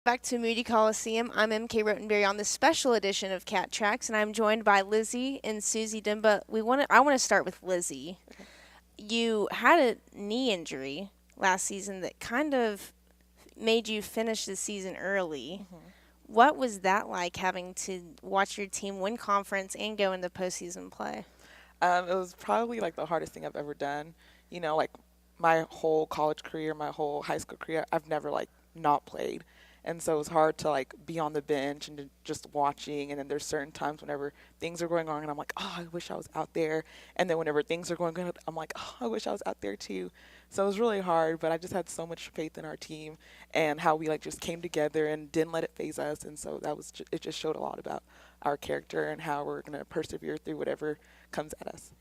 Back to Moody Coliseum. I'm MK Rotenberry on this special edition of CatTrax, and I'm joined by Lizzy and Suzzy Dimba. I want to start with Lizzy. You had a knee injury last season that kind of made you finish the season early. What was that like, having to watch your team win conference and go into postseason play? It was probably like the hardest thing I've ever done. Like my whole college career, my whole high school career, I've never like not played. And so it was hard to like be on the bench and just watching. And then there's certain times whenever things are going on and I'm like, oh, I wish I was out there. And then whenever things are going good, I'm like, oh, I wish I was out there too. So it was really hard, but I just had so much faith in our team and how we like just came together and didn't let it phase us. And so it just showed a lot about our character and how we're going to persevere through whatever comes at us.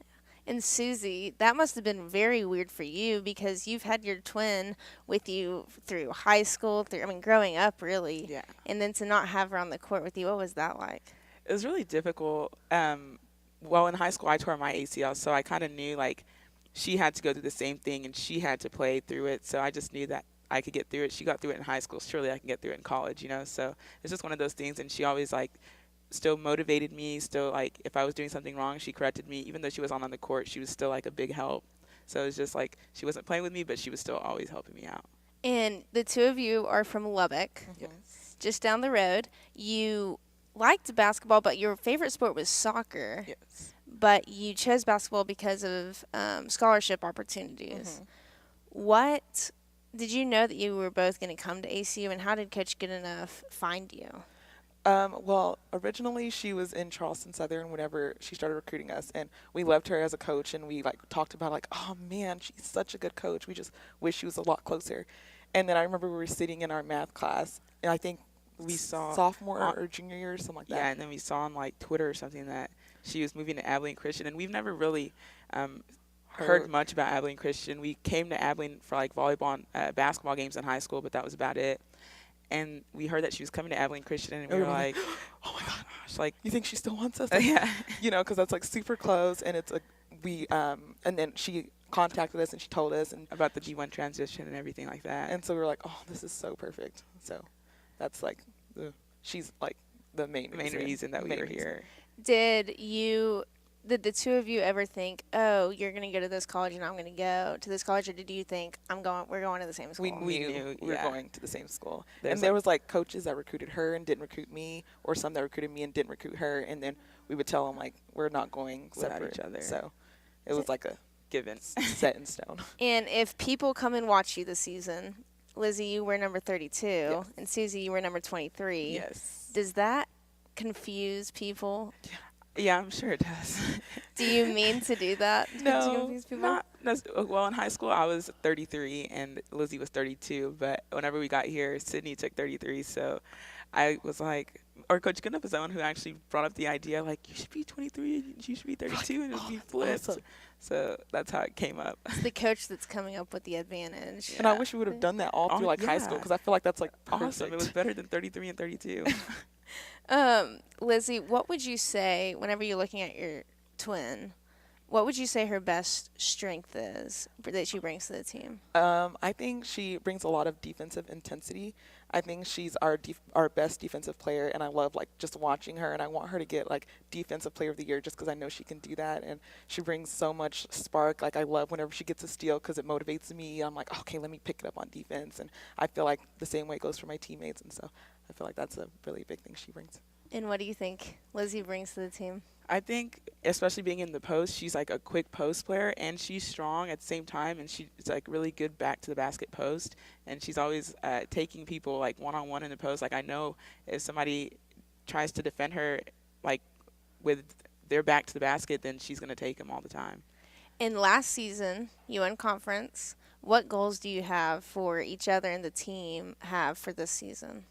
And Suzzy, that must have been very weird for you because you've had your twin with you through high school, growing up really. Yeah. And then to not have her on the court with you, what was that like? It was really difficult. Well, in high school, I tore my ACL, so I kind of knew like she had to go through the same thing and she had to play through it. So I just knew that I could get through it. She got through it in high school. Surely I can get through it in college. So it's just one of those things. And she always like still motivated me. Still like if I was doing something wrong, she corrected me. Even though she was on the court, she was still like a big help. So it's just like she wasn't playing with me, but she was still always helping me out. And the two of you are from Lubbock, Yes. just down the road. You liked basketball, but your favorite sport was soccer. Yes. But you chose basketball because of scholarship opportunities. What did you know that you were both going to come to ACU, and how did Coach Goodenough find you? Well, originally she was in Charleston Southern whenever she started recruiting us, and we loved her as a coach, and we like talked about like, oh man, she's such a good coach. We just wish she was a lot closer. And then I remember we were sitting in our math class, and I think We saw sophomore or junior year, something like that. Yeah, and then we saw on like Twitter or something that she was moving to Abilene Christian, and we've never really heard much about Abilene Christian. We came to Abilene for like volleyball and basketball games in high school, but that was about it. And we heard that she was coming to Abilene Christian, and we were like, oh my gosh, like, you think she still wants us? yeah. Because that's like super close, and it's and then she contacted us and she told us, and About the G1 transition and everything like that. and so we were like, oh, this is so perfect. So that's like she's like the main reason that we main were reason. here. Did the two of you ever think, oh, you're going to go to this college and I'm going to go to this college, or did you think we're going to the same school? We knew, knew we were yeah. going to the same school. There's And there was like coaches that recruited her and didn't recruit me, or some that recruited me and didn't recruit her. And then we would tell them like we're not going Without separate. each other. So it was like a Given. set in stone. And if people come and watch you this season, Lizzy, you were number 32, Yes. and Suzzy, you were number 23. Yes. Does that confuse people? Yeah, I'm sure it does. Do you mean to do that? To No, confuse people? Not well, in high school, I was 33 and Lizzy was 32. But whenever we got here, Sydney took 33. So I was like, or Coach Goodenough is the one who actually brought up the idea, like, you should be 23 and you should be 32, and it would be flipped. awesome. So that's how it came up. It's the coach that's coming up with the advantage. And I wish we would have done that all through like high school, because I feel like that's like Awesome. perfect. It was better than 33 and 32. Lizzy, what would you say whenever you're looking at your twin? What would you say her best strength is that she brings to the team? I think she brings a lot of defensive intensity. I think she's our best defensive player, and I love like just watching her, and I want her to get like defensive player of the year just because I know she can do that, and she brings so much spark. Like I love whenever she gets a steal because it motivates me. I'm like, okay, let me pick it up on defense, and I feel like the same way goes for my teammates, and so I feel like that's a really big thing she brings. And what do you think Lizzy brings to the team? I think, especially being in the post, she's like a quick post player, and she's strong at the same time, and she's like really good back to the basket post, and she's always taking people like one-on-one in the post. Like I know if somebody tries to defend her like with their back to the basket, then she's going to take them all the time. In last season, you won conference. What goals do you have for each other and the team have for this season?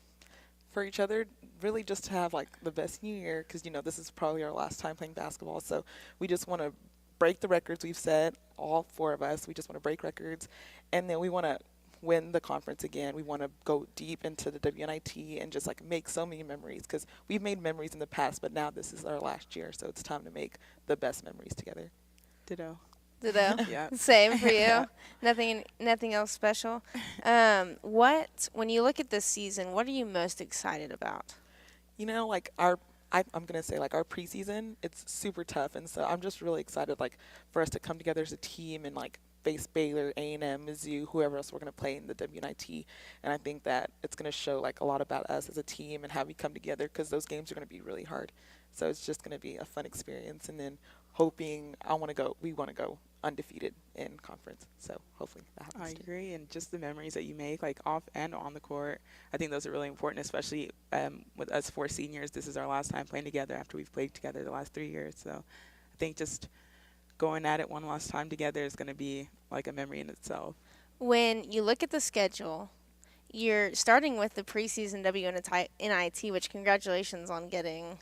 For each other, really just to have like the best new year, because this is probably our last time playing basketball, so we just want to break the records we've set, all four of us. We just want to break records, and then we want to win the conference again. We want to go deep into the WNIT and just like make so many memories, because we've made memories in the past, but now this is our last year, so it's time to make the best memories together. Ditto. Ditto. Yeah. Same for you. Yeah. Nothing else special. When you look at this season, what are you most excited about? Like I'm gonna say like our preseason, it's super tough, and so I'm just really excited like for us to come together as a team and like face Baylor, A&M, Mizzou, whoever else we're gonna play in the WNIT, and I think that it's gonna show like a lot about us as a team and how we come together because those games are gonna be really hard. So it's just gonna be a fun experience, and then hoping we want to go undefeated in conference. So hopefully that I happens too. agree, and just the memories that you make, like off and on the court, I think those are really important, especially with us four seniors. This is our last time playing together after we've played together the last 3 years. So I think just going at it one last time together is going to be like a memory in itself. When you look at the schedule, you're starting with the preseason WNIT, which congratulations on getting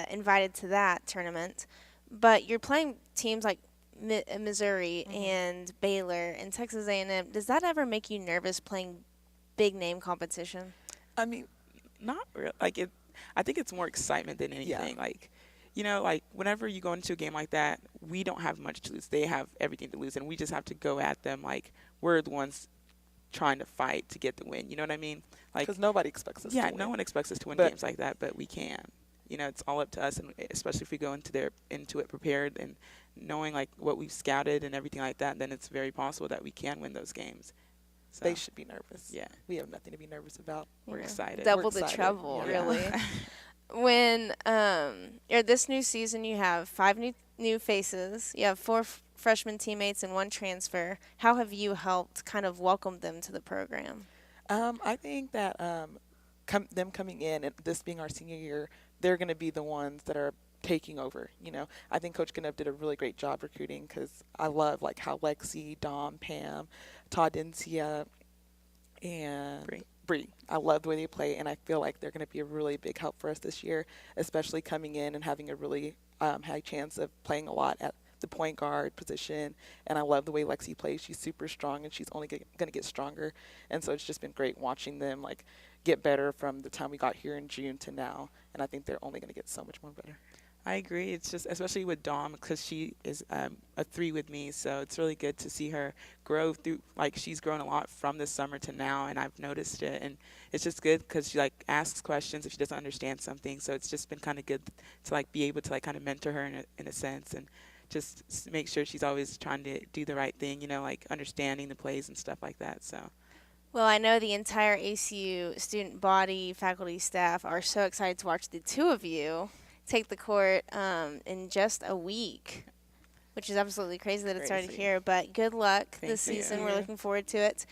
invited to that tournament. But you're playing teams like Missouri and Baylor and Texas A&M. Does that ever make you nervous playing big name competition? I mean, Not real, like it. I think it's more excitement than anything. yeah. Like, like whenever you go into a game like that, we don't have much to lose. They have everything to lose, and we just have to go at them like we're the ones trying to fight to get the win. You know what I mean? Like, Because nobody expects us to yeah, win. no one expects us to win But games like that, but we can. It's all up to us, and especially if we go into it prepared and knowing like what we've scouted and everything like that, then it's very possible that we can win those games. So they should be nervous. yeah, We have nothing to be nervous about. we're Yeah. excited. Double We're the excited. trouble, Yeah. really. When or this new season, you have 5 new faces. You have 4 freshman teammates and 1 transfer. How have you helped kind of welcome them to the program? I think that them coming in and this being our senior year, they're going to be the ones that are taking over. I think Coach Knupp did a really great job recruiting because I love like how Lexi, Dom, Pam, Todd Dencia, and Bree. Bree. I love the way they play, and I feel like they're going to be a really big help for us this year, especially coming in and having a really high chance of playing a lot at the point guard position. And I love the way Lexi plays. She's super strong, and she's only going to get stronger. And so it's just been great watching them like get better from the time we got here in June to now. And I think they're only going to get so much more better. I agree. It's just, especially with Dom, because she is a 3 with me, so it's really good to see her grow through. Like, she's grown a lot from this summer to now, and I've noticed it. And it's just good because she like asks questions if she doesn't understand something. So it's just been kind of good to like be able to like kind of mentor her in a sense, and just make sure she's always trying to do the right thing. Like understanding the plays and stuff like that. So. Well, I know the entire ACU student body, faculty, staff are so excited to watch the 2 of you take the court in just a week, which is absolutely crazy that it started Crazy. here. But good luck this Thank you. season. We're looking forward to it.